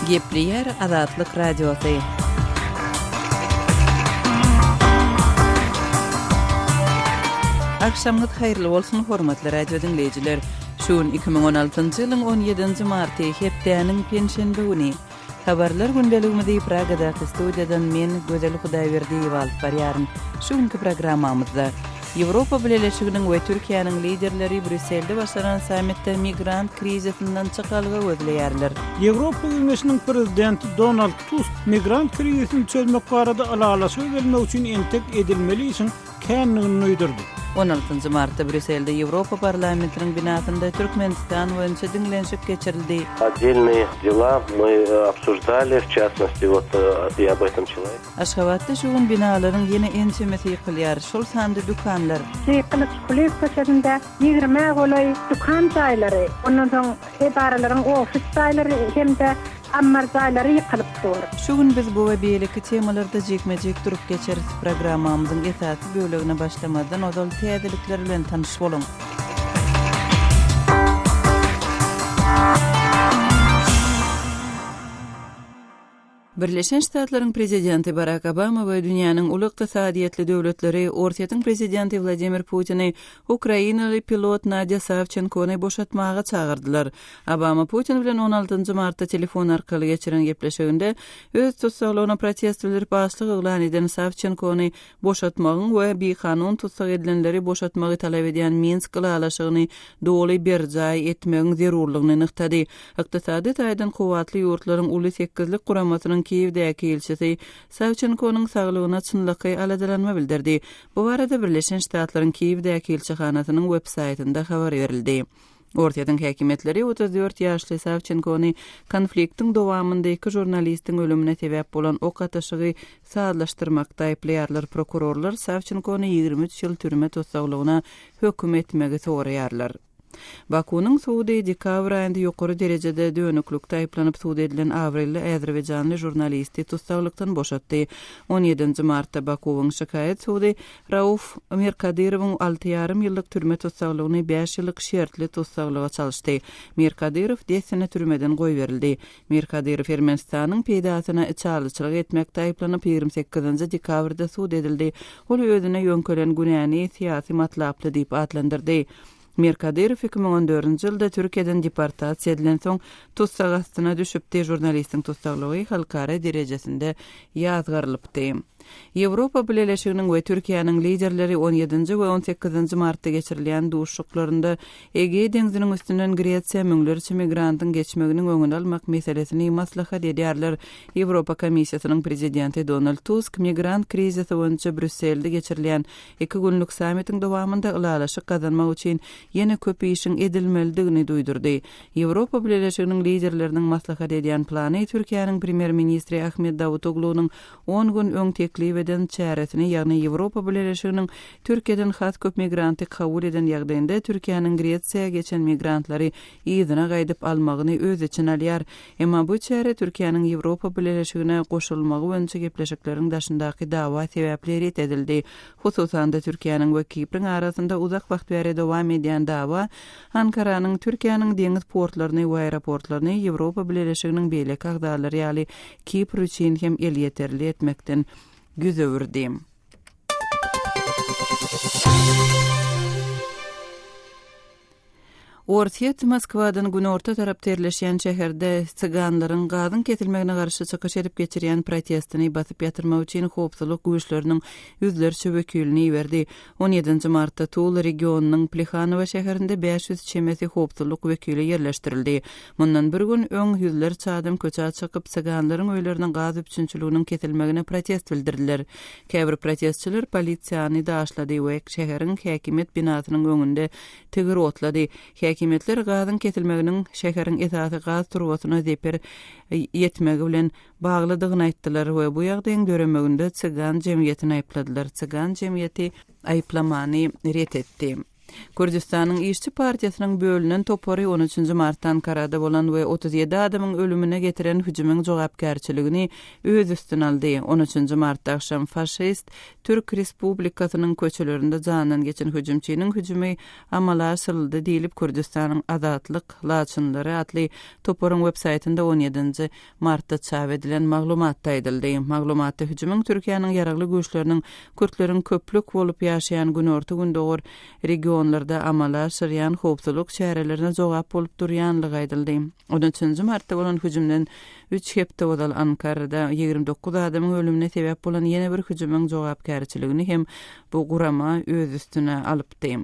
Gepli yer Azatlyk Radiosu. Akşamınız hayırlı bolsun hormatly radio dinleyijiler. Şuun 2016-njy ýylyň 17-nji marty hepdäniň penşenbe güni. Habarlar gündeligimizi Pragada studiýadan men Gözel Hudaýberdiýew alyp barýaryn. Şuňky programmamyzda Ýewropa Birleşiginiň we Türkiýanyň liderleri Brüsselde başlanan sammitde migrant krizisinden çykalga gözleýärler. Ýewropa Güýmesiniň prezidenti Donald Tusk migrant krizisini çözmek barada alalasy bermek üçin entek edilmeli üçin känigini duýdurdy. 16 martda Brüsselde Ýewropa parlamentiniň binasynda Türkmenistan boýunça diňlenşik geçirildi. Отдельные дела мы обсуждали, в частности, вот я об этом человек. Aşgabatda şuun binalaryň ýene ençemesi ýykylýar. Şol sanda dukanlar. Kılıç Kulüp köşesinde 20 golay dukan saýlary, ondan soň edaralaryň ofis saýlary hem de ammar saýlary ýykylyp dur. Şuun biz bu we beýleki temalarda jekmejek durup geçeriz. Programmamyzyň esasy bölegine başlamadan ozal täzelikler bilen tanyş bolun. Birleşen Ştatlaryň prezidenti Barack Obama we dünýäniň uly ykdysadyýetli döwletleri Ortiýatyň prezidenti Vladimir Putini Ukrainaly pilot Nadia Savchenkony boşatmaga çagyrdylar. Obama Putin bilen 16 martda telefon arkaly geçiren gepleşiginde öz tutsaglygyna protest bildirip başlyk eglan eden Savchenkony boşatmagyň we bekanun tutsak edilenleri boşatmagy talap edýän Minsk galaşygyny doly berjay etmegiň zerurlygyny nyktady. Ykdysady taýdan kowatly ýurtlaryň uly 8lik guramatynyň Kiýewdäki elçisi Savchenkonyň saglygyna çynlyky aladalanma bildirdi. Bu barada Birleşen Ştatlaryň Kiýewdäki elçihanasynyň web saýtynda habar berildi. Ortiýatyň häkimetleri 34 ýaşly Savchenkony konfliktiň dowamynda iki jurnalistiň ölümine sebäp bolan ok atyşygy saatlaşdyrmakda aýplaýarlar. Prokurorlar Savchenkony 23 ýyl türme tutsaglygyna höküm etmegi soraýarlar. Bakunyň suwdy dekabr aýynda ýokary derejede dönüklükde aýplanyp suwdy edilen Avrelli Azerbaýjanly jurnalisti tutsaglykdan boşatdy. 17 martda Bakuwyň şikaýet suwdy Rauf Mirkadirowyň 6,5 ýyllyk türme tutsaglygyny 5 ýyllyk şertli tutsaglyga çalyşdy. Mirkadirow 10 sene türmeden goýberildi. Mirkadirow Ermenistanyň peýdasyna çalyçylyk etmekde aýplanyp 28 dekabrda suwdy edildi. Ol özüne ýönkelen günäni syýasy matlaply diýip adlandyrdy. Mirkadirow 2014 ýylda Türkiýeden deportasiýa edilen soň tutsag astyna düşüpdi. Jurnalistiň tutsaglygy halkara derejesinde ýazgyrylypdy. Ýewropa Birleşiginiň we Türkiýanyň liderleri 17 we 18 martda geçirilýän duşuklarynda Ege deňziniň üstünden Gretsiýa müňlerçe migrantyň geçmegini öňüne almak meselesini maslahat edýärler. Ýewropa Komissiýasynyň prezidenti Donald Tusk migrant krizisi boýunça Brüsselde geçirilýän 2 günlük sammitiň dowamynda ulalaşyk kazanmak üçin ýene köp işiň edilmeligini duýdurdy. Ýewropa Birleşiginiň liderleriniň maslahat edýän plany Türkiýanyň premier ministri Ahmet Davutoglunyň 10 gün öň teklip eden çäresini, ýagny Ýewropa Birleşiginiň Türkiýeden has köp migranty kabul eden ýagdaýynda Türkiýanyň Gretsiýaga geçen migrantlary ýygyna gaýdyp almagyny öz için alýar. Emma bu çäre Türkiýanyň Ýewropa Birleşigine goşulmagy boýunça gepleşikleriň daşyndaky dawa sebäpleri edildi. Hususan da Türkiýanyň we Kipriň arasynda uzak wagt bäri dowam edýän dawa Ankaranyň Türkiýanyň deňiz portlaryny we aeroportlaryny Ýewropa Birleşiginiň beýleki agdalary ýaly Kipr üçin hem el ýeterli etmekden güzöwürdi. Ortiýat Moskwadan günorta tarapda ýerleşýän şäherde çyganlaryň gazyň kesilmegine garşy çykyş edip geçirýän protestini basyp ýatyrmak üçin howpsuzlyk güýçleriniň ýüzlerçe wekilini ýerdi. 17 martda Tula regionunyň Plehanowa şäherinde 500 çemesi howpsuzlyk wekili ýerleşdirildi. Mundan bir gün öň ýüzlerçe adam köçe çykyp çyganlaryň öýleriniň gaz üçinçiliginiň kesilmegine protest bildirdiler. Käbir protestçiler polisiýany daşlady we şäheriň häkimet binasynyň öňünde tigir otlady. Häkimetler gazyň kesilmeginiň şäheriň esasy gaz turbasyna zeper ýetmegi bilen baglydygyny aýtdylar we bu ýagdaýyň göremeginde çygan jemgyýetini aýpladylar. Çygan jemgyýeti aýplamany ret etdi. Kürdistanyň İşçi Partiýasynyň bölünen topary 13-nji martdan Ankarada bolan we 37 adamyň ölümine getiren hüjümüň jogapkärçiligini öz üstüne aldy. 13-nji martda akşam faşist Türk Respublikasynyň köçelerinde janyny geçen hüjümçiniň hüjümi amala asyryldy diýilip Kürdistanyň Azatlyk laçynlary atly toparyň websaytynda 17-nji martda çap edilen maglumatda aýdyldy. Maglumatda hüjümüň Türkiýanyň ýaragly güýçleriniň Kürtleriň köplük bolup ýaşaýan günorta gündogor regionlarda amala asyrýan howpsuzlyk şäherlerine jogap bolup durýanlygy aýdyldy. 13-nji martda bolan hüjümden 3 hepde bodal Ankarada 29 adamyň ölümine sebäp bolan ýene bir hüjümüň jogapkärçiligini hem bu gurama öz üstüne alypdy.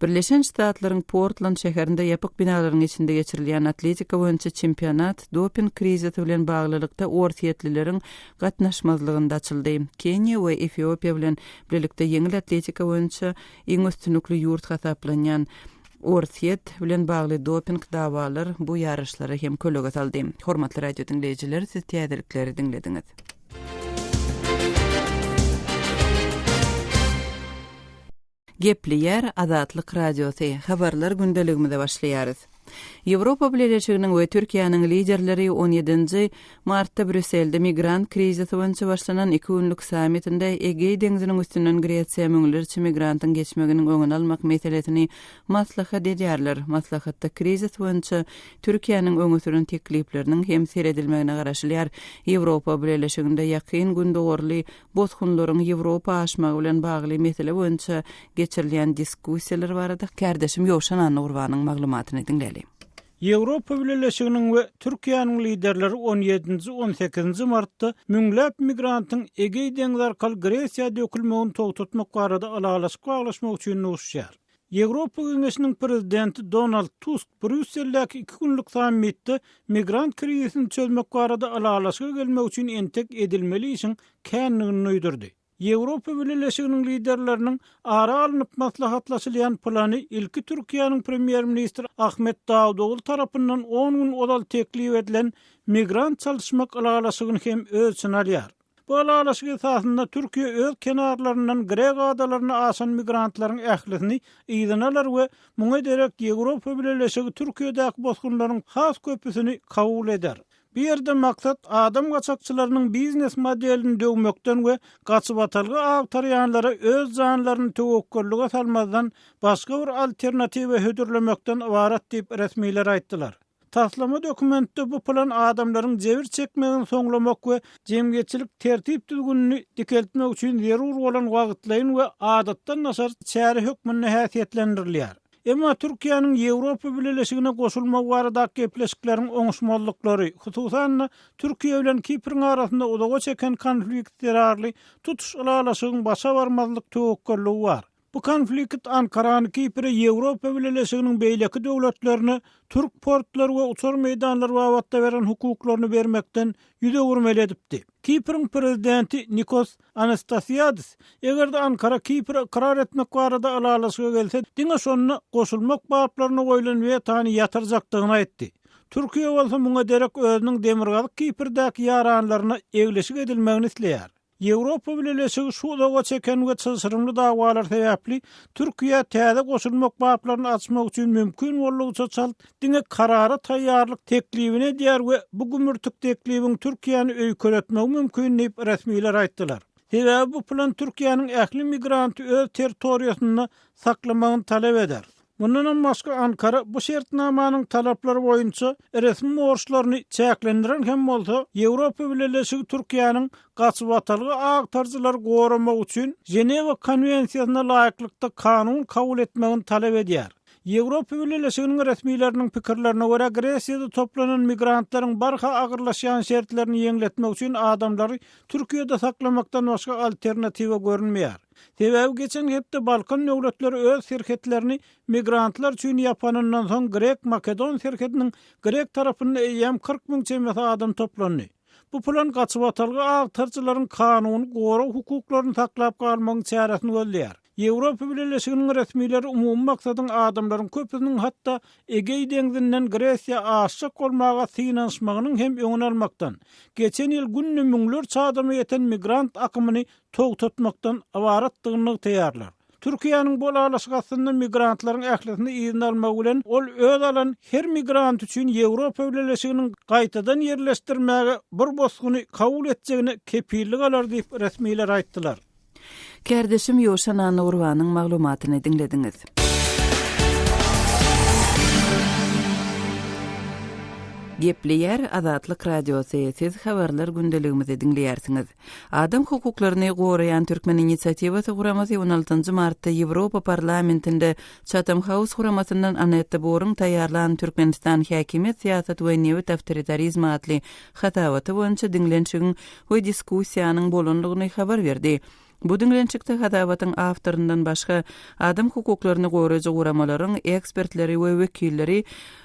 Birleşen Ştatlaryň Portland şäherinde ýapyk binalaryň içinde geçirilýän atletika boýunça çempionat doping krizisi bilen baglylykda ortiýetlileriň gatnaşmazlygynda açyldy. Kenya we Etiopiýa bilen birlikde ýeňil atletika boýunça iň üstünlikli ýurt hasaplanýan ortiýet bilen bagly doping dawalar bu ýarışlara hem kölega saldy. Hormatly radio dinleýijiler, siz täzelikleri dinlediňiz. Gepli yer Azatlyk Radiosy. Habarlar gündeligimizde başlaýarys. Ýewropa Birleşiginiň we Türkiýanyň liderleri 17-nji martda Brüsselde migrant krizisi boýunça başlanan 2 günlük sammitinde Egey deňziniň üstünden Gretsiýa müňlerçe migrantyň geçmeginiň öňüni almak meselesini maslahat edýärler. Maslahatda krizis boýunça Türkiýanyň öňe süren teklipleriniň hem seredilmegine garaşylýar. Ýewropa Birleşiginde ýakyn gündogorly bozgunlaryň Ýewropa aşmagy bilen bagly mesele boýunça geçirilýän diskussiýalar barada kardeşim Ýowşan Anurwanyň maglumatyny dinleýäli. Ýewropa Birleşiginiň we Türkiýanyň liderleri 17-nji 18-nji martda müňläp migrantyň Egey deňzi arkaly Gresiýa dökülmegini togtatmak barada alalaşyk üçin nuşýar. Ýewropa Geňeşiniň prezidenti Donald Tusk Brüsseldäki 2 günlük sammitde migrant krizisini çözmek barada alalaşyga gelmek üçin entek edilmeli işin känligini öýdürdi. Ýewropa Birleşiginiň liderleriniň ara alınıp maslahatlaşylýan plany ilki Türkiýanyň premier ministri Ahmet Davutoğlu tarapyndan 10 gün odal teklip edilen migrant çalışmak alalaşygyny hem ölçün alýar. Bu alalaşyk esasında Türkiýe öz kenarlaryndan Grek adalaryna aşan migrantlaryň ählisini ýygynalar we muňa derek Ýewropa Birleşigi Türkiýedäki bozgunlaryň has köpüsini kabul eder. Bir yerde maksat adam gaçakçylarynyň biznes modelini döwmekden we gaçyp atalgy agtarýanlara öz janlaryny töwekkellige salmazdan başga bir alternatiwa hödürlemekden ibaret diýip resmiler aýtdylar. Taslama dokumentde bu plan adamlaryň jebir çekmegini soňlamak we jemgyýetçilik tertip düzgünini dikeltmek üçin zerur bolan wagtlaryň we adatdan nasar çäri hökmüni häsiýetlendirilýär. Emma Türkiýanyň Ýewropa Birleşigine goşulmak baradaky gepleşikleriň oňuşmazlyklary, hususan Türkiýe bilen Kiprň arasynda uzaga çeken konfliktlerli tutuş alalaşygyň başa barmazlyk töwekkelligi bar. Bu konflikt Ankarany Kiprä Ýewropa Birleşiginiň beýleki döwletlerine Türk portlary we uçar meýdanlary wagtda beren hukuklaryny bermekden ýüze gurmel edipdi. Kiprň prezidenti Nikos Anastasiadis egerde Ankara Kiprä karar etmek barada alalaşyga gelse, diňe şonu goşulmak baplaryna goýulan we tany ýatyrjakdygyny aýtdy. Türkiýe bolsa muňa derek özüniň demirgalyk Kipr'däki ýaranlaryna egleşik edilmegini isleýär. Ýewropa Birleşigi şu daga çeken we çysyrymly dawalar sebäpli Türkiýe täze goşulmak baplaryny açmak üçin mümkin bolýança çal diňe karara taýýarlyk teklibini diýär we bu gümürtük teklibiň Türkiýany öýkeletmek mümkin diýip resmiler aýtdylar. Sebäbi bu plan Türkiýanyň ähli migranty öz territoriýasyny saklamagyny talep eder. Bundan başga Ankara bu şertnamanyň talaplary boýunça resmi borçlaryny çäklendiren hem bolsa Ýewropa Birleşigi Türkiýanyň gaçyp atalgy agtarjylar goramak üçin Ženewa konwensiýasyna laýyklykda kanun kabul etmegini talep edýär. Ýewropa Birleşiginiň resmileriniň pikirlerine görä Gresiýada toplanan migrantlaryň barha agyrlaşýan şertlerini ýeňletmek üçin adamlary Türkiýede saklamakdan başga alternatiwa görünmeýär. Sebäbi geçen hepde Balkan döwletleri öz şirketlerini migrantlar üçin ýapanyndan soň Grek Makedon şirketiniň Grek tarapynda ýam 40 000 çemesi adam toplandy. Bu plan gaçyp atalgy agtarjylaryň kanuny gowy hukuklaryny saklap kalmagyň çäresini gözleýär. Ýewropa Birleşiginiň resmileri umumy maksadyň adamlaryň köpüsiniň hatda Egey deňzinden Gresiýa aşyk bolmaga synaşmagynyň hem öňüni almakdan, geçen ýyl günne müňlerçe adamy ýeten migrant akymyny togtatmakdan awaratdygyny taýýarlar. Türkiýanyň bol alaşykasyndan migrantlaryň ählisini ýygyny almak bilen ol öz alan her migrant üçin Ýewropa Birleşiginiň gaýtadan ýerleşdirmäge bir bosguny kabul etjegine kepillik alar diýip resmiler aýtdylar. Kardeşim Ýoşan Anurwanyň maglumatyny dinlediňiz. Gepli yer Azatlyk radiosu, siz habarlar gündeligimizi dinleýärsiňiz. Adam hukuklaryny goraýan Türkmen inisiatiwasy guramasy 16 martda Ýewropa parlamentinde Chatham House guramasyndan Annette Boryň taýýarlanan Türkmenistan häkimet siýasat we newit awtoritarizm adly hatawaty boýunça dinlenşigiň we diskussiýanyň bolanlygyny habar berdi. Bu dinlençikde hatawatyň awtorundan başga adam hukuklaryny goraýjy guramalaryň ekspertleri we wekilleri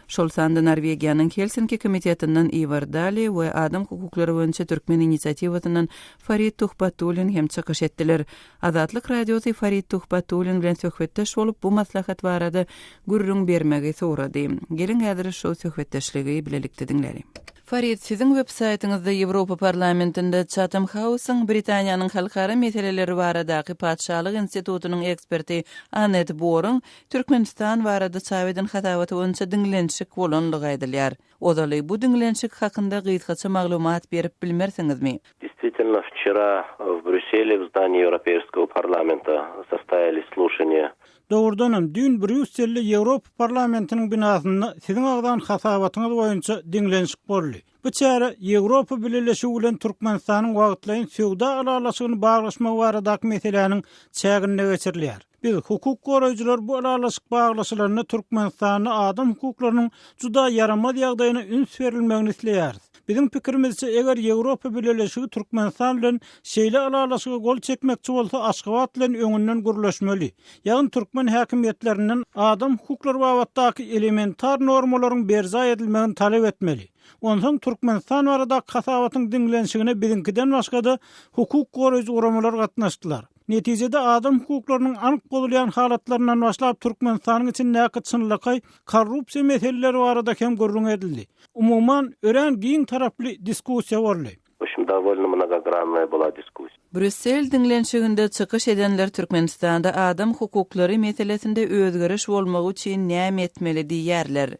şol sanda Norwegiýanyň Helsinki komitetinden Ivar Dali we adam hukuklary boýunça Türkmen inisiatiwasynyň Farid Tuhbatulin hem çykyş etdiler. Azatlyk radiosu Farid Tuhbatulin bilen söhbetdeş bolup bu maslahat barada gurrun bermegi sorady. Gelin häzir şu söhbetdeşligi bilelikde dinlerim. Farid, sizin web saytyňyzda Ýewropa parlamentinde Chatham House'yň Britaniýanyň halkara meseleleri baradaky Padşalyk institutunyň eksperti Annette Boryň Türkmenistan barada çaweden hatawaty boýunça dinlenşik bolanlygy aýdylýar. Odaly bu dinlenşik hakynda gysgaça maglumat berip bilmersiňizmi? Действительно, вчера в Брюсселе в здании Европейского парламента состоялись слушания. Doğrudanam dün Brüsselde Ýewropa parlamentiniň binasynda siziň agdan hasabatyňyz boýunça dinlenşik boldy. Bu çäre Ýewropa Birleşigi bilen Türkmenistanyň wagtlaýyn söwda alalaşygyny baglaşmak baradaky meseleniň çägine geçirilýär. Biz hukuk goraýjylar bu alalaşyk baglaşyklaryny Türkmenistanyň adam hukuklarynyň juda yaramaz ýagdaýyna üns berilmegini isleýäris. Bizim pikirimizçe eger Ýewropa Birleşigi Türkmenistan bilen şeýle alalaşyga gol çekmekçi bolsa Aşgabat bilen öňünden gürleşmeli. Ýagny Türkmen häkimetlerinden adam hukuklary babatdaky elementar normalaryň berza edilmegini talep etmeli. Ondan Türkmenistan barada hasabatyň dinlenşigine bizinkiden başga da hukuk goraýjy uramalar gatnaşdylar. Netijede adam hukuklarynyň anyk bolýan halatlarynyň başlap Türkmenistanyň için näkit çynlykay korrupsiýa meseleleri barada hem gurrun edildi. Umuman ören giň taraply diskussiýa boldy. В общем, довольно многогранная была дискуссия. Brüssel dinlenşiginde çykyş edenler Türkmenistanda adam hukuklary meselesinde özgeriş bolmagy üçin näme etmeli diýerler.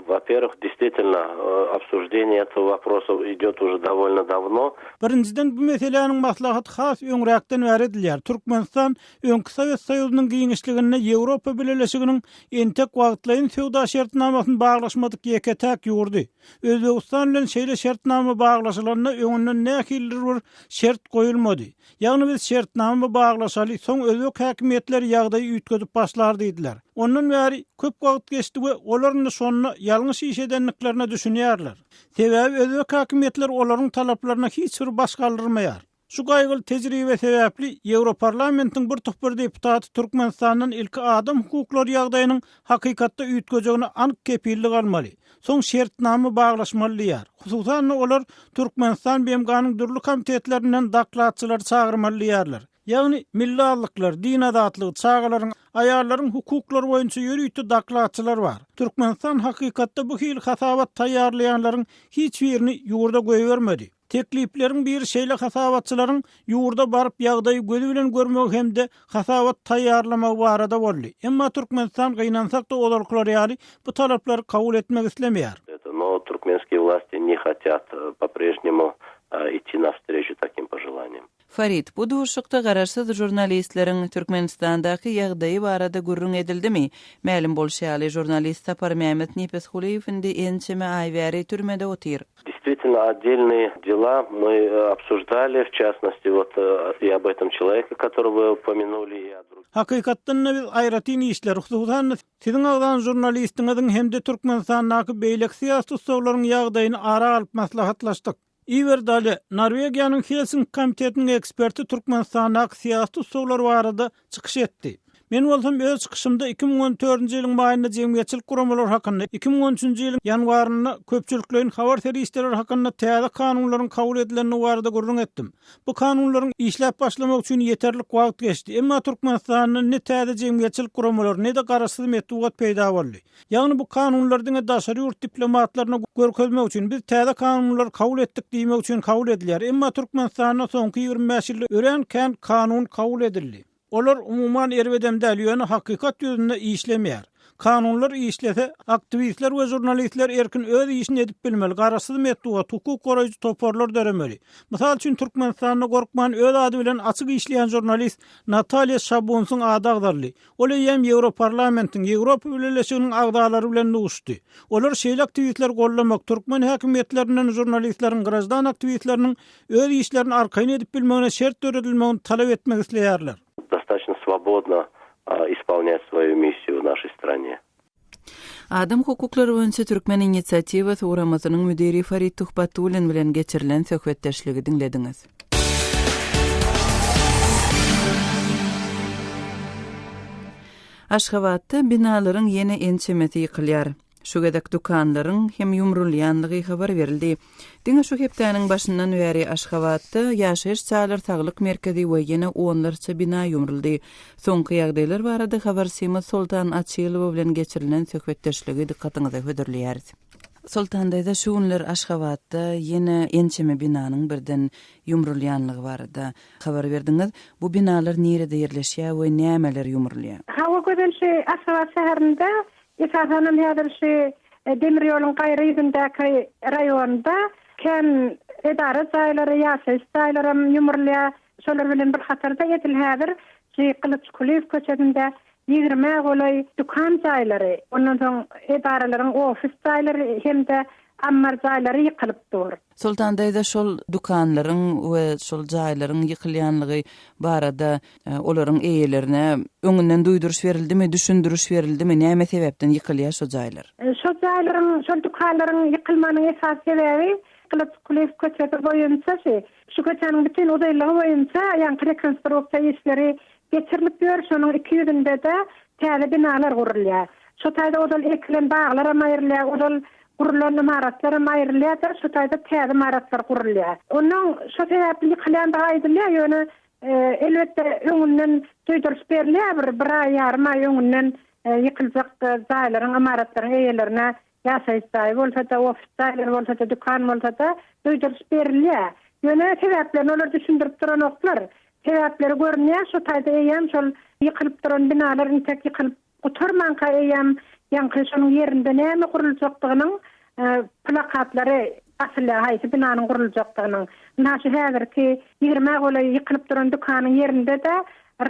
Во-первых, действительно, обсуждение этого вопроса идет уже довольно давно. Birinciden bu meseleniň maslahaty has öňräkden beredilýär. Türkmenistan öňki Sowet Soýuzynyň giňişligine Ýewropa Birleşiginiň entek wagtlaýyn söwda şertnamasyny baglaşmadyk ýeketäk ýurdy. Özbegistan bilen şeýle şertnama baglaşylaryna öňünden nähildir bir şert goýulmady. Ýagny biz şertnama baglaşaly, soň özbek häkimetleri ýagdaýy üýtgedip başlar diýdiler. Ondan bäri köp wagt geçdi we olaryň şonu ýalňyş iş edenliklerine düşünýärler. Sebäbi özbek häkimetleri olaryň talaplaryna hiç bir baş galdyrmaýar. Şu gaýgyly tejribe sebäpli Ýewropa parlamentiniň bir topur deputaty Türkmenistanyň ilki adam hukuklary ýagdaýynyň hakykatda üýtgejegine anyk kepillik almaly. Soň şertnama baglaşmaly diýär. Hususan olar Türkmenistan BMG-nyň dürli komitetlerinden daklatçylar çağırmaly diýerler. Ýagny milli azadlyklar, din azatlygy, çağalaryň, aýallaryň hukuklary boýunça ýürüýti daklatçylar bar. Türkmenistan hakykatda bu hil hasabat taýýarlaýanlaryň hiç birini ýurda goýbermedi. Tekliplerin bir şeýle hasabatçylaryň ýurda baryp ýagdaýy gözü bilen görmek hemde hasabat taýýarlamak barada boldy. Emma Türkmenistan gynansak da olarklary ýaly bu talaplary kabul etmek islemeýär. Но туркменские власти не хотят по-прежнему идти навстречу таким пожеланиям. Farid, bu duşukda garaşsyz jurnalistleriň Türkmenistandaky ýagdaýy barada gurrun edildimi? Mälim bolşaly jurnalist Sapar Mehmet Nipeshuliýew ençeme aýbäri türmede otyr. Действительно, отдельные дела мы обсуждали, в частности, вот и об этом человеке, которого вы упомянули, и о других. Hakykatdan biz aýratyn işler, hususan siziň agdan jurnalistiňiziň hemde Türkmenistandaky beýlek syýasy ussularyň ýagdaýyny ara alyp maslahatlaşdyk. Ivar Dali, Norwegiýanyň Helsinki komitetiniň eksperti Türkmenistandaky syýasy usullary barada çykyş etdi. Men bolsam öz çykyşymda 2014-nji ýylyň maýynda jemgyýetçilik guramalar hakynda, 2013-nji ýylyň ýanwaryna köpçülikleriň habar teristleri hakynda täze kanunlaryň kabul edilenini barada gurrun etdim. Bu kanunlaryň işläp başlamak üçin ýeterlik wagt geçdi. Emma Türkmenistanyň ne täze jemgyýetçilik guramalary, ne de garaşsyz metodlar peýda boldy. Ýagny bu kanunlardyň daşary ýurt diplomatlaryna görkezmek üçin biz täze kanunlar kabul etdik diýmek üçin kabul edilýär. Emma Türkmenistanyň soňky 25 ýyl ören kanun kabul edildi. Olar umuman erbedem däl hakykat ýüzünde işlemeýär. Kanunlar işlese, aktivistler we jurnalistler erkin öz işini edip bilmeli. Garasyz metduga hukuk goraýjy toparlar döremeli. Mysal üçin Türkmenistanyň Gorkman öz ady bilen açyk işleýän jurnalist Natalya Şabonsyň ady agdarly. Ol hem Ýewroparlamentiň, Ýewropa Birleşiginiň agdalary bilen uguşdy. Olar şeýle aktivistler gollamak, Türkmen häkimetlerinden jurnalistleriň, grajdan aktivistleriniň öz işlerini arkaýyn edip bilmegine şert döredilmegini talap etmek isleýärler. Достаточно свободно исполнять свою миссию в нашей стране. Adam hukuklary boýunça Türkmen inisiatiwa Suramazynyň müdiri Farid Tuhbatulin bilen geçirilen söhbetdeşligi dinlediňiz. Aşgabatda binalaryň ýene ençemeti ýykylýar. Şu gedek dukanlaryň hem ýumrulýanlygy habar berildi. Diňe şu hepdeniň başyndan bäri Aşgabatda ýaşaýyş çağlar saglyk merkezi we ýene onlarça bina ýumruldy. Soňky ýagdaýlar barada habarçymyz Sultan Açylow bilen geçirilen söhbetdeşligi dikkatiňize höderleýär. Sultan daýda şu günler Aşgabatda ýene ençeme binanyň birden ýumrulýanlygy barada habar berdiňiz. Bu binalar nerede ýerleşýär we nämeler ýumrulýar? Hawa gözelşi Aşgabat şäherinde Esasanın häzirşi demir ýoluň gaýry ýüzündäki raýonda ken edara jaýlary, ýaşaýyş jaýlary ýumrulýar. Şolar bilen bir hatarda edil häzir Kılıçkuleýew köçesinde 20 golay dukan jaýlary, ondan soň edaralaryň ofis jaýlary hemde ammar jaýlary ýykylyp dur. Sultan daýda şol dukanlaryň we şol jaýlaryň ýykylýanlygy barada olaryň eýelerine öňünden duýduruş berildimi, düşündürüş berildimi, näme sebäpden ýykylýar şol jaýlar? Şol jaýlaryň, şol dukanlaryň ýykylmanyň esas sebebi Kılıçkuleýew köçesi boýunça şu köçeniň bütün uzaýlygy boýunça ýa-ni rekonstruksiýa işleri geçirilip ýör. Şonuň 2 ýerinde de täze binalar gurulýar. Şu taýda odal eklen baglar aýrylýar, odal gurulan imaratlar aýrylýar, şu taýda täze imaratlar gurulýar. Onuň şu sebäpli ýykylýan aýdylýar, ýöne elbetde öňünden duýduruş berilýär, bir aý ýarym aý öňünden ýykyljak jaýlaryň, imaratlaryň eýelerine ýaşaýyş jaýy bolsa-da, ofis jaýlary bolsa-da, dukan bolsa-da duýduruş berilýär. Ýöne sebäplerini olar düşündirip duran oklar. Sebäpleri görünýär, şu taýda eýem şol ýykylyp duran binalaryň tek ýykylyp oturmanka eýem ýa-ni şonuň ýerinde näme guruljakdygynyň plakatlary asyllar haýsy binanyň guruljakdygynyň. Näçe häzirki 20 golay ýykylyp duran dukanyň ýerinde de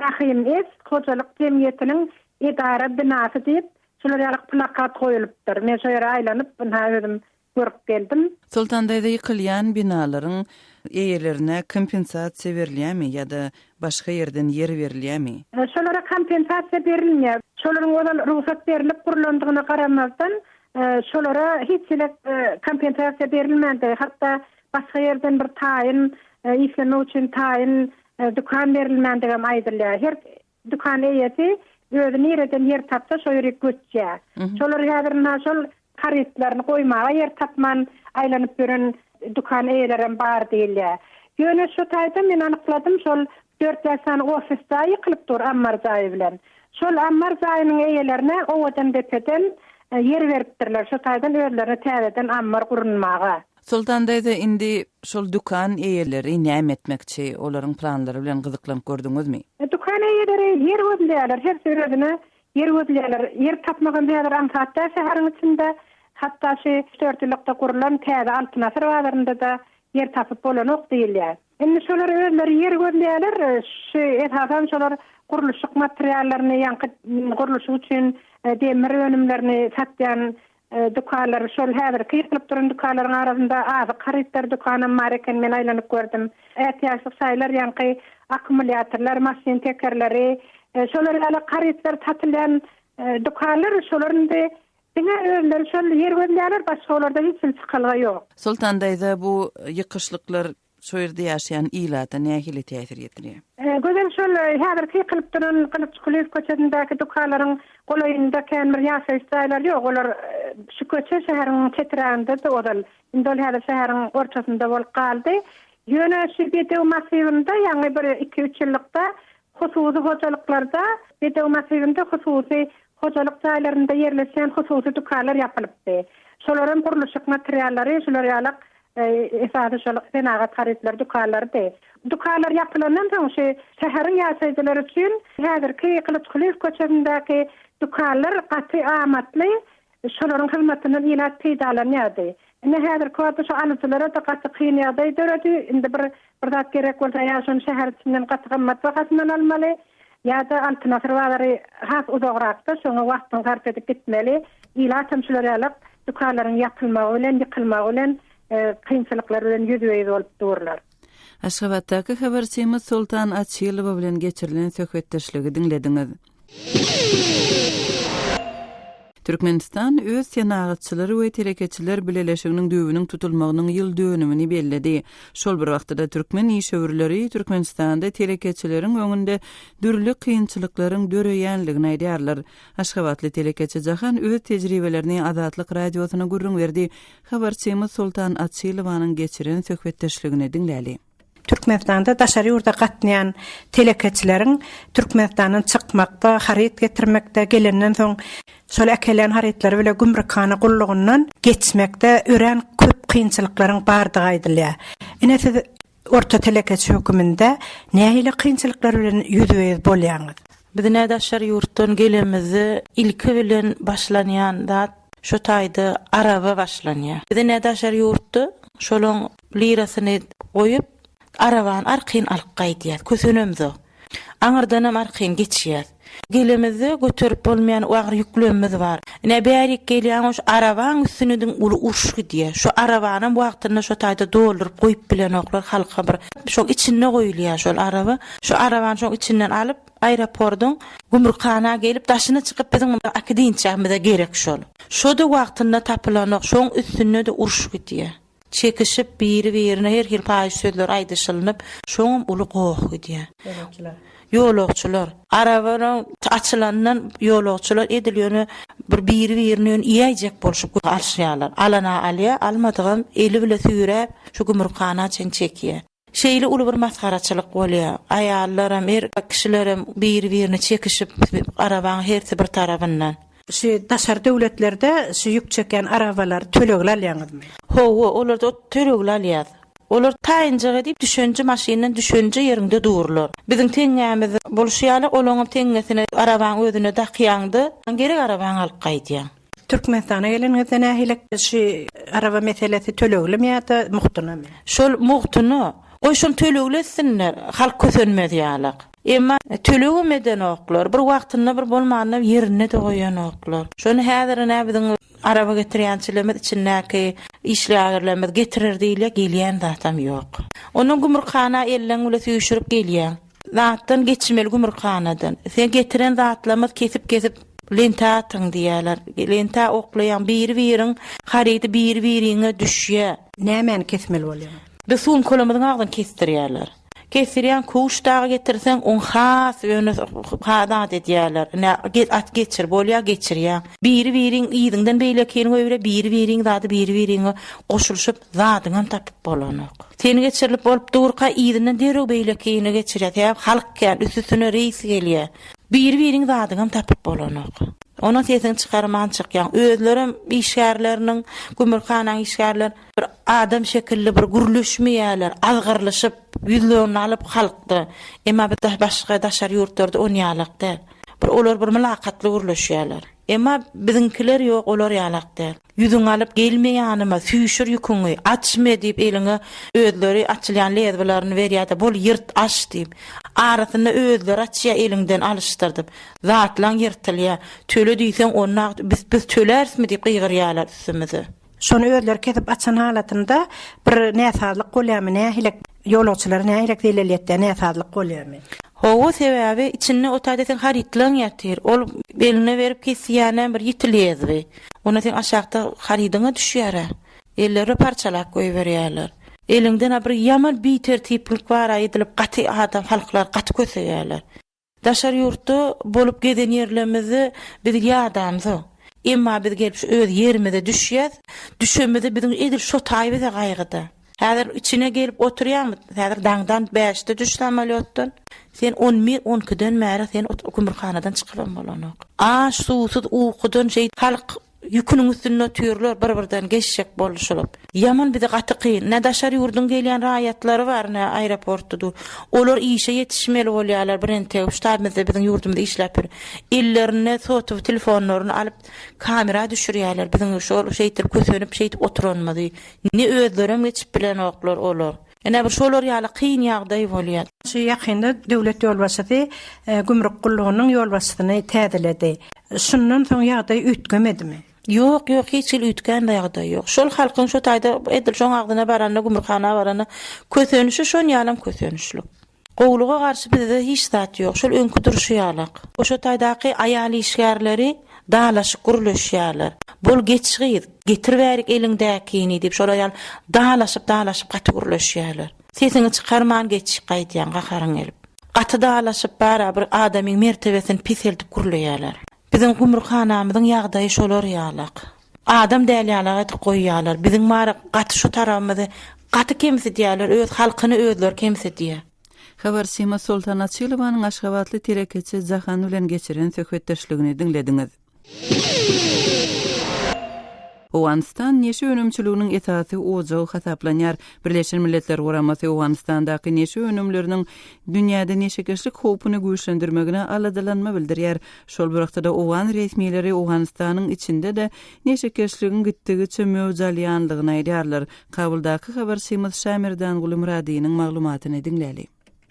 Rahim Es hojalyk jemgyýetiniň edara binasy diýip şolar ýaly plakat goýulypdyr. Men şo ýere aýlanyp bunu görüp geldim. Sultan daýda ýykylýan binalaryň eýelerine kompensasiýa berilýärmi ýa-da başga ýerden yer berilýärmi? Şolara kompensasiýa berilmýär. Şolaryň odal ruhsat berilip gurulandygyna garamazdan şolara hiç kompensasiýa berilmedi. Hatda başga ýerden bir taýyn işleme üçin taýyn dukan berilmändigem aýdylýar. Her dukan eýeti özü nereden yer tapsa şo ýere göçýär. Şolar häzir şol karitlaryny goýmaga yer tapman aýlanyp gören dukan eýelerim bar diýilýär. Ýöne şu taýda men anykladym şol 4 ýaşan ofisda ýykylyp dur ammar jaýy bilen. Şol ammar jaýynyň eýelerine owadan depeden yer beripdirler. Şu taýdan özlerine täzeden ammar gurunmaga. Sultan daýda indi şol dukan eýeleri näme etmekçi, olaryň planlary bilen gyzyklanyp gördüňizmi? Dukan eýeleri yer özlerler, her sürüne yer özlerler. Yer tapmagan häzir Anfatda şäheriň içinde hatda şu 4 ýylykda gurulan täze Altynasır bazarynda da yer tapyp bolanok diýilýär. Indi şolar özleri yer özlerler, şu esasan şolar guruluşyk materiallaryny ýa-ni guruluş üçin demir önümlerini satýan dukanlar şol häzir ýykylyp duran dukanlaryň arasynda az karitler dukany bar eken men aýlanyp gördüm. Ätýaşlyk şaýlar ýa-ni akkumulýatorlar, maşin tekerleri, şolar ýaly karitler satylýan dukanlar şolarynda diňe özleri şol yer gözlerler başga olarda hiç çykalygy ýok. Sultan daýda bu ýykyşlyklar şu ýerde ýaşaýan ilata nähili täsir etdirýär? Gözel şol häzir ýykylyp duran Kılıçkuleýew köçesindäki dukanlaryň golaýynda kämir ýaşaýyş jaýlary ýok. Olar şu köçe şäheriň çetirände de odal. Indi ol häzir şäheriň ortasynda bolup galdy. Ýöne şu Bedew massywynda ýa-ni bir 2-3 ýyllykda hususy hojalyklarda Bedew massywynda hususy hojalyk jaýlarynda ýerleşen hususy dukanlar ýapylypdy. Şolaryň guruluşyk materiallary şolar ýaly esasy şol senagat haritler dukanlarda. Dukanlar yapılandan soň şu şäherin ýaşaýjylary üçin häzirki Kılıçkuleýew köçegindäki dukanlar gaty amatly şolaryň hyzmatyny ýa-da peýdalanýardy. Ne häzir köwürde şu alyjylara da gaty kynýardy döredi. Indi bir zat gerek bolsa ýa-şol şäher içinden gaty gymmat bahasyndan almaly. Ya da alternatifleri has uzakrakta, şoňa wagtyň sarf edip gitmeli. Ila temsilleri alıp, dukanlaryň yapylmagy bilen, ýykylmagy bilen, kynçylyklar bilen ýüzüýe bolup durlar. Aşgabatdaky habarçymyz Sultan Atçylow bilen geçirilen söhbetdeşligi dinlediňiz. Türkmenistan öz senagatçylary we terekeçiler bileşiginiň düwünüň tutulmagynyň ýyl dönümini belledi. Şol bir wagtda türkmen işöwürleri Türkmenistanda terekeçileriň öňünde dürli kynçylyklaryň döreýänligini aýdýarlar. Aşgabatly telekeçi Jahan öz tejribelerini Azatlyk radiosyna gurrun berdi. Habarçymyz Sultan Atçylowanyň geçiren söhbetdeşligini dinläli. Türkmenistanda daşary ýurda gatnaýan telekeçileriň Türkmenistanyň çykmakda, haryt getirmekde gelenden soň şol ekelen harytlary bilen gümrükhana gullugyndan geçmekde ören köp kynçylyklaryň bardygy aýdylýar. Ine siz orta telekeçi höküminde nähili kynçylyklar bilen ýüzüýe bolýaňyz? Bizne daşary ýurtdan gelemizi ilki bilen başlanýan zat şu taýda araba başlanýar. Bizne daşary ýurtda şolaň lirasyny goýup araban arkyn alyp gaýdýar, kösenemdi. Aňyrdanam arkyn geçýär. Gelemizi götürüp bolmayan ağır yüklemimiz var. Ne bärik gelýän şu arabaň üstünden urşgy diýär. Şu arabanyň bu wagtynda şu taýda doldurup goýup bilen oklar halka bir şu içinde goýulýar şol araba. Şu arabany şu içinden alyp aeroportdan gümrükhana gelip daşyny çykyp biziň akademiyamyza gerek şol. Şu da wagtynda tapylan şoň üstünde de urşgy diýär. Çekişip biri-birine her hil paýy sözler aýdyşylynyp şoň uly gowy diýär. Ýolagçylar arabany açylandan ýolagçylar edilýäni biri-birine ýaýjak bolşup alşýarlar. Alana alýa, almadygam eli bilen süýräp şu gümrükhana çekýär. Şeýle uly bir maskaraçylyk bolýar. Aýallaram, kişilerim biri-birine çekişip arabaň her bir tarabyndan. Şu daşary döwletlerde şu ýük çeken arabalar tölegler alýaňyzmy? Howa, olar da tölegler alýar. Olar taýynjaga diýip düşünje maşynyň düşünje ýerinde dururlar. Biziň teňämiz bolşýaly olaňyň teňesine arabaň özüne dakýandy. Gerek arabaň alyp gaýdýar. Türkmenistana gelenizde nähili şu araba meselesi töleglimi ýa-da muhtunamy? Şol muhtuny, o şol töleglesinler, halk kösenmez ýalyk. Emma tölegmeden oklar, bir wagtynda bir bolmanyny ýerine de goýan oklar. Şonu häzirine biziň araba getirýänçilerimiz içindäki işlägerlerimiz getirir diýilýär, gelýän zatam ýok. Onuň gümrükhana elleň bilen süýşürip gelýär. Zatdan geçmeli gümrükhanadan. Sen getiren zatlarymyz kesip lenta atyň diýerler. Lenta oklaýan biri-biriň haryty biri-biriňe düşýär. Nämen kesmeli bolýar? Biz suň kolamyzyň agdyny kestirýärler. Kesirýän kuşdagy getirsen on has öňe hadat edýärler. At geçir bolýar geçirýär. Biri-biriň ýydyňdan beýlekeni öýre biri-biriň zady biri-biriňe goşulşyp zadyňam tapyp bolanok. Seni geçirilip bolup durka ýydyňdan dereg beýlekeni geçirýär. Halk kän üstüne reis gelýär. Bir-biriň zadyňam tapyp bolanok. Onu sesini çıkarman çıkyan. Özlerim işgärleriniň, gümrükhanaň işgärler bir adam şekilli bir gürleşmeýärler, azgyrlyşyp, ýüzlerini alyp halkdy. Emma başga daşary ýurtlarda onýalykdy. Bir olar bir mülakatly gürleşýärler. Emma biziňkiler ýok, olar ýalakdy. Ýüzüň alyp gelmeýänime süýşür ýüküňi açma diýip elini özleri açylýan lezbalaryny berýärdi. Bol ýyrt aç diýip arasynda özleri açýa elinden alışdyrdyp. Zatlaň ýyrtylýar. Töle diýsen onlar biz tölersmi diýip gygyrýarlar üstümize. Şonu özleri kesip açan halatynda bir näsalyk bolýarmy, nähili ýolagçylar nähili delilýetde näsalyk bolýarmy? Howa sebäbi içinde otadeten haritlaň ýatyr. Ol beline berip kesýänen bir ýitilýärdi. Ona sen aşağıda haridyňa düşýär. Elleri parçalap goýberýärler. Elinden bir ýaman bir tertiplik bar aýdylip gaty adam halklar gaty köseýärler. Daşary ýurtda bolup geden ýerlerimizi biz ýadamzy. Emma biz gelip öz ýerimize düşýär. Düşemede biziň edil şo taýbyza gaýgyda. Häzir içine gelip oturýarmy? Häzir daňdan 5-de düşýän malýotdan sen 10-12-den märe sen gümrükhanadan çykyp bolanok. Aş, susuz, uqudan halk yükünün üstüne otuyorlar, bir-birden geçecek boluşup. Yaman bir de gatyqyn. Ne daşar yurdun gelýän raýatlary bar, ne aeroportda. Olar işe yetişmeli bolýarlar. Birente ştabymyzda bizim yurdumda işläp bir. Ellerine sotup telefonlaryny alyp kamera düşürýärler. Bizim şol şeytip kösönüp şeytip oturanmady. Ne özlerem geçip bilen oklar olar. Ene bir şolar ýaly kyn ýagdaý bolýar. Şu ýakynda döwlet ýolbaşçysy gümrük gullugynyň ýolbaşçysyny täzeledi. Şundan soň ýagdaý ütgemedimi? Yok, hiç ütgän ýagdaý ýok. Şol halkyň şu taýda edil şoň agdyna baranda gümrükxana baranda kösönüşi şoň ýalam kösönüşlik. Gowluga garşy bizde hiç zat ýok. Şol öňkü duruşy ýalyk. Oşo taýdaky aýaly işgärleri dağlaşık guruluşýarlar. Bol geçýär, getirberik elindäkini diýip şol aýal dağlaşyp gaty guruluşýarlar. Sesini çykarman geçip gaýtýan gaharaň elip. Gaty dağlaşyp bara bir adamyň mertebesini pis eltip gurulýarlar. Bizim gumrukhanamyzyň ýagdaýy şolar ýalyk. Adam däl ýalyk etip goýýarlar. Bizim mara gaty şu tarabymyzy gaty kemsitýärler, öz halkyny özler kemsitýär. Habarsima Sultan Çylowanyň Aşgabatly terekeçi Zahan bilen geçiren söhbetdeşligini dinlediňiz. Owganistan neşe önümçülüğünün esasy ojagy hasaplanýar. Birleşen Milletler Guramasy Owganistandaky neşe önümleriniň dünýäde neşekeşlik howpuny güýçlendirmegine aladylanma bildirýär. Şol wagtda Owan resmiýetleri Owganistanyň içinde de neşekeşligiň gitdigiçe möwjalýanlygyny aýdýarlar. Kabuldaky habarçymyz Şamirdan Gulumradynyň maglumatyny dinläli.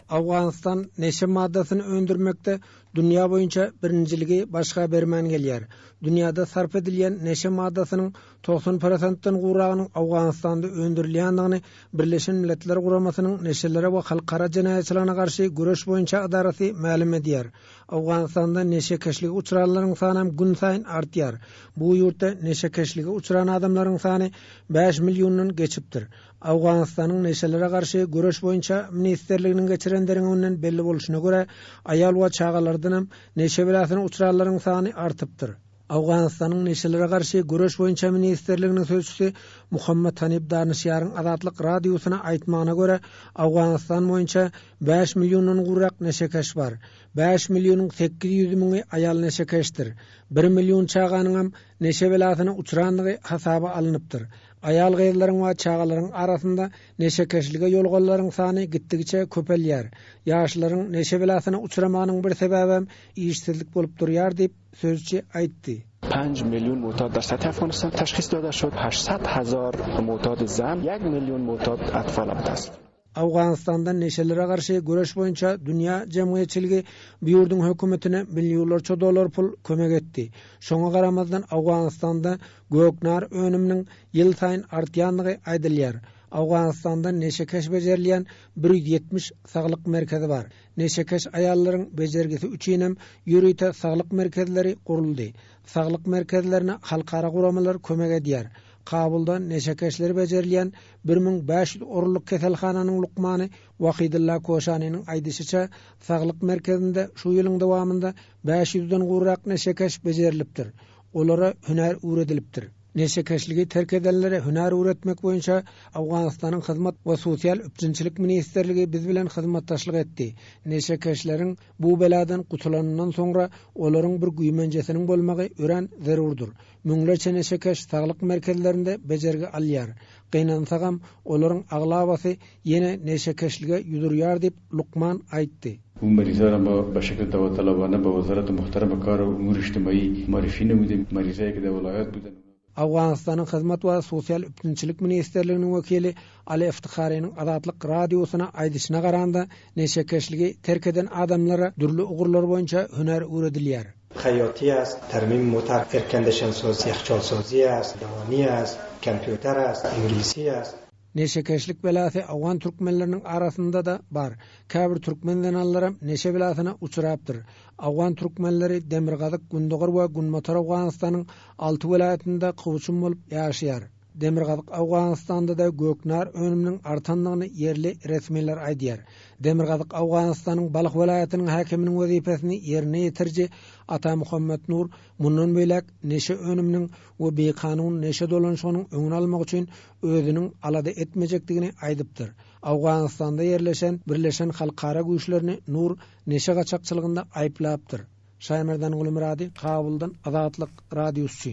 Afganistan neşe maddasyny öndürmekde dünya boyunca birinciligi başga bermän gelýär. Dünyada sarf edilýän neşe maddasynyň 90%-den guragynyň Afganistanda öndürilýändigini Birleşen Milletler Guramasynyň neşelere we halkara jenaýatçylygyna garşy güreş boýunça adarasy ma'lum edýär. Afganistanda neşekeşligi uçuralaryň sany gün saýyn artýar. Bu ýurtda neşekeşligi uçuran adamlaryň sany 5 millionyň geçipdir. Afganistanyň neşelere garşy güreş boýunça ministerliginiň geçirenleriňden belli boluşuna görä aýal we çagalardan neşe belasyny uçuralaryň sany artypdyr. Afganistanyň neşelere garşy güreş boýunça ministerliginiň sözçüsü Muhammed Hanib Danışýaryň Azatlyk radiosyna aýtmagyna görä, Afganistan boýunça 5 millionyň gurak neşekeş bar. 5 milyonyň 800 000 aýal neşekeşdir. 1 milyon çaganyň hem neşe belasyny uçuranlygy hasaba alınıpdyr. Aýal gyzlaryň we çagalaryň arasynda neşekeşlige ýolgallaryň sany gitdigiçe köpelýär. Ýaşlaryň neşe belasyna uçuramagynyň bir sebäbi işsizlik bolup durýar diýip sözçi aýtdy. 5 milyon معتاد در سطح افغانستان تشخیص داده شد. 800,000 معتاد زن، 1 milyon معتاد اطفال است. Afganistanda neşelere garşy güreş boýunça dünýä jemgyýetçiligi bu ýurdun hökümetine milyonlarça dollar pul kömek etdi. Şoňa garamazdan Afganistanda göknar önüminiň ýyl saýyn artýanlygy aýdylýar. Afganistanda neşekeş bejerilýän 170 saglyk merkezi bar. Neşekeş aýallaryň bejergisi üçin hem ýürüýte saglyk merkezleri guruldy. Saglyk merkezlerine halkara guramalar kömek edýär. Kabulda neşekeşleri bejerilýän 1500 oruluk keselhananyň lukmany Wahidullah Koşanynyň aýdysyça saglyk merkezinde şu ýylyň dowamında 500-den gurak neşekeş bejerilipdir. Olara hüner öwredilipdir. Neşekeşligi terk edenlere hüner öwretmek boýunça Afganistanyň hyzmat we sosial üçinçilik ministerligi biz bilen hyzmatdaşlyk etdi. Neşekeşleriň bu beladan gutulanyndan soňra olaryň bir güýmenjesiniň bolmagy ören zerurdur. Müňlerçe neşekeş saglyk merkezlerinde bejergi alýar. Gynansagam olaryň aglabasy ýene neşekeşlige ýudurýar diýip Lukman aýtdy. Bu merizalar ba şekilde dawatalabana ba wazarat muhtarama kar we umur ijtimai marifine buden merizaya ki dawlayat buden. Afganistanyň hyzmat we sosial üçinçilik ministerliginiň wekili Ali Iftikhariň Azatlyk radiosuna aýdyşyna garanda neşekeşligi terk eden adamlara dürli ugurlar boýunça hüner öwredilýär. خیاطی است، ترمیم موتور، ایرکندیشن سازی، یخچال سازی است، دوانی است، کامپیوتر است، انگلیسی است. Neşekeşlik belasy Afgan türkmenleriniň arasynda da bar. Käbir türkmenlenanlaram neşe belasyna uçurapdyr. Afgan türkmenleri Demirgazyk, Gündogar we Günmotor Afganistanyň 6 welaýatynda kowçum bolup ýaşaýar. Demirgazyk Afganistanda da göknar önüminiň artanlygyny yerli resmiler aýdýar. Demirgazyk Afganistanyň Balyk welaýatynyň häkiminiň wezipesini ýerine ýetirji Ata Muhammed Nur mundan beýlek neşe önüminiň we beýkanun neşe dolanşygynyň öňüni almak üçin özüniň alada etmejekdigini aýdypdyr. Afganistanda yerleşen Birleşen Halkara güýçlerini Nur neşe gaçakçylygynda aýplapdyr. Şaýmerdan Gulumrady, Kabuldan Azatlyk radiosu.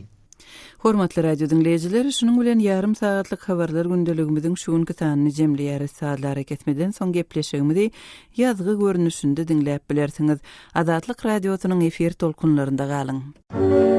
Hormatly radio dinleyijiler, şunun bilen yarım saatlyk habarlar gündeligimiziň şuňky sanyny jemleýär saatlar ketmeden soň gepleşigimizi ýazgy görnüşinde dinläp bilersiňiz. Azatlyk radiosynyň efir tolkunlarynda galyň.